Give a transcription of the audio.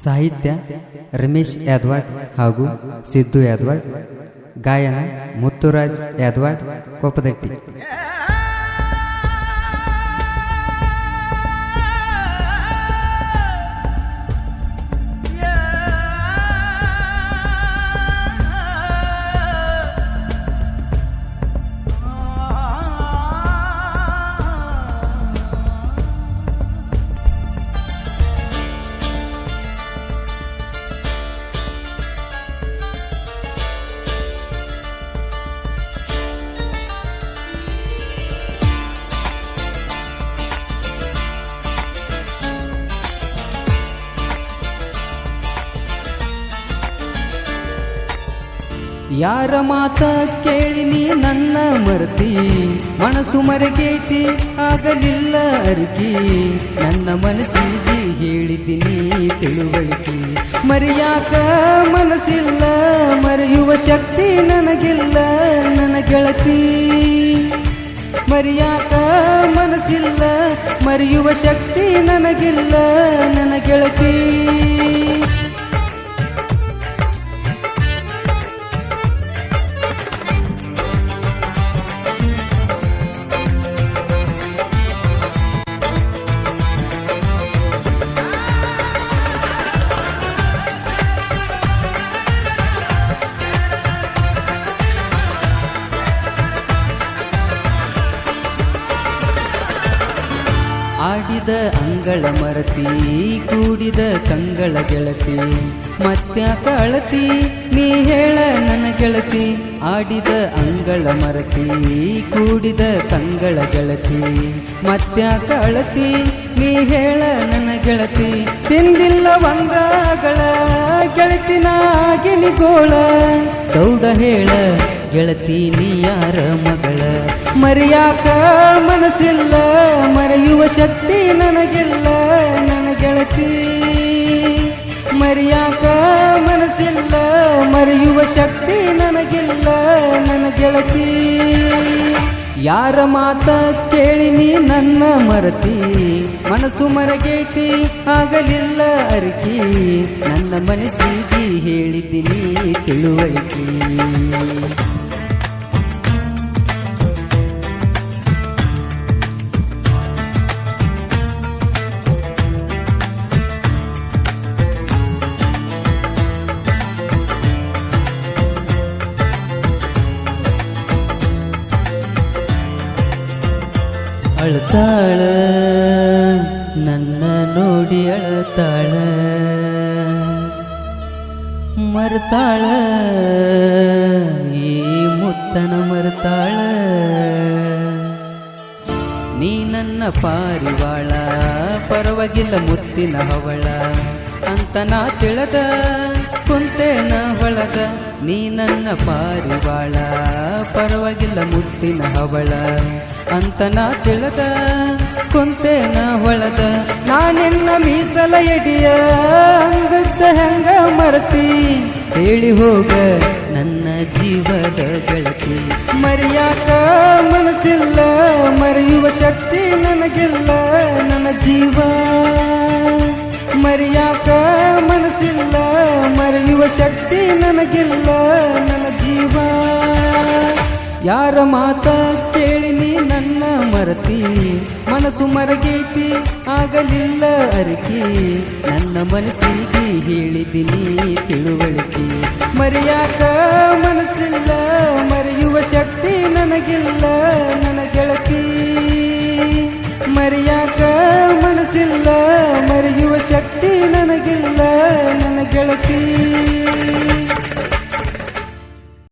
ಸಾಹಿತ್ಯ ರಮೇಶ್ ಯಾದವಾಡ್ ಹಾಗೂ ಸಿದ್ದು ಯಾದವಾಡ್. ಗಾಯನ ಮುತ್ತುರಾಜ್ ಯಾದವಾಡ್ ಕೊಪ್ಪದಟ್ಟಿ. ಯಾರ ಮಾತ ಕೇಳಿ ನೀ ನನ್ನ ಮರತಿ, ಮನಸ್ಸು ಮರೆಗೈತಿ ಆಗಲಿಲ್ಲ ಅರಿತಿ. ನನ್ನ ಮನಸ್ಸಿಗೆ ಹೇಳಿದ್ದೀನಿ ತಿಳುವಳಿಕೆ, ಮರೆಯಾಕ ಮನಸ್ಸಿಲ್ಲ ಮರೆಯುವ ಶಕ್ತಿ ನನಗಿಲ್ಲ ನನ್ನ ಗೆಳತಿ. ಮರೆಯಾಕ ಮನಸ್ಸಿಲ್ಲ ಮರೆಯುವ ಶಕ್ತಿ ನನಗಿಲ್ಲ ನನ್ನ ಗೆಳತಿ. ಆಡಿದ ಅಂಗಳ ಮರತಿ, ಕೂಡಿದ ಕಂಗಳ ಗೆಳತಿ, ಮತ್ತ್ಯಾಕ ಅಳತಿ ನೀ ಹೇಳ ನನ್ನ ಗೆಳತಿ. ಆಡಿದ ಅಂಗಳ ಮರತಿ, ಕೂಡಿದ ಕಂಗಳ ಗೆಳತಿ, ಮತ್ತ್ಯಾಕ ಅಳತಿ ನೀ ಹೇಳ ನನ್ನ ಗೆಳತಿ. ತಿಂದಿಲ್ಲ ಒಂದಾಗಳ ಗೆಳತಿನಾಗಿ ಗೋಳ, ದೌಡ ಹೇಳ ಗೆಳತಿ ನೀ ಯಾರ ಮಗಳ. ಮರೆಯಾಕ ಮನಸ್ಸಿಲ್ಲ ಮರೆಯುವ ಶಕ್ತಿ ನನಗಿಲ್ಲ ನನ್ನ ಗೆಳತಿ. ಮರೆಯಾಕ ಮನಸ್ಸಿಲ್ಲ ಮರೆಯುವ ಶಕ್ತಿ ನನಗಿಲ್ಲ ನನ್ನ ಗೆಳತಿ. ಯಾರ ಮಾತ ಕೇಳಿ ನೀ ನನ್ನ ಮರತಿ, ಮನಸ್ಸು ಮರಗೈತಿ ಆಗಲಿಲ್ಲ ಅರಿಕಿ. ನನ್ನ ಮನಸ್ಸಿಗೆ ಹೇಳಿದ್ದೀನಿ ತಿಳುವಳಿಕೆ. ಅಳತಾಳ ನನ್ನ ನೋಡಿ ಅಳತಾಳ, ಮರ್ತಾಳ ಈ ಮುತ್ತನ ಮರ್ತಾಳ. ನೀ ನನ್ನ ಪಾರಿವಾಳ ಪರವಾಗಿಲ್ಲ ಮುತ್ತಿನ ಹವಳ ಅಂತ ನಾ ತಿಳದ ಕುಂತೇನ ಹೊಳಗ. ನೀ ನನ್ನ ಪಾರಿವಾಳ ಪರವಾಗಿಲ್ಲ ಮುತ್ತಿನ ಹವಳ ಅಂತ ನಾ ತಿಳದ ಕುಂತೇನ ಹೊಳದ. ನಾನೆನ್ನ ಮೀಸಲ ಎಡಿಯ ಅಂದದ್ದ ಹೆಂಗ ಮರತಿ, ಹೇಳಿ ಹೋಗ ನನ್ನ ಜೀವದ ಗೆಳತಿ. ಮರೆಯಾಕ ಮನಸ್ಸಿಲ್ಲ ಮರೆಯುವ ಶಕ್ತಿ ನನಗಿಲ್ಲ ನನ್ನ ಜೀವ. ಮರೆಯಾಕ ಮನಸ್ಸಿಲ್ಲ ಮರೆಯುವ ಶಕ್ತಿ ನನಗಿಲ್ಲ ನನ್ನ ಜೀವ. ಯಾರ ಮಾತ ಕೇಳಿ ನೀ ನನ್ನ ಮರತಿ, ಮನಸ್ಸು ಮರಗೈತಿ ಆಗಲಿಲ್ಲ ಅರಿಕಿ. ನನ್ನ ಮನಸ್ಸಿಗೆ ಹೇಳಿದ್ದೀನಿ ತಿಳುವಳಿಕೆ. ಮರೆಯಾಕ ಮನಸ್ಸಿಲ್ಲ ಮರೆಯುವ ಶಕ್ತಿ ನನಗಿಲ್ಲ ನನ್ನ ಗೆಳತಿ.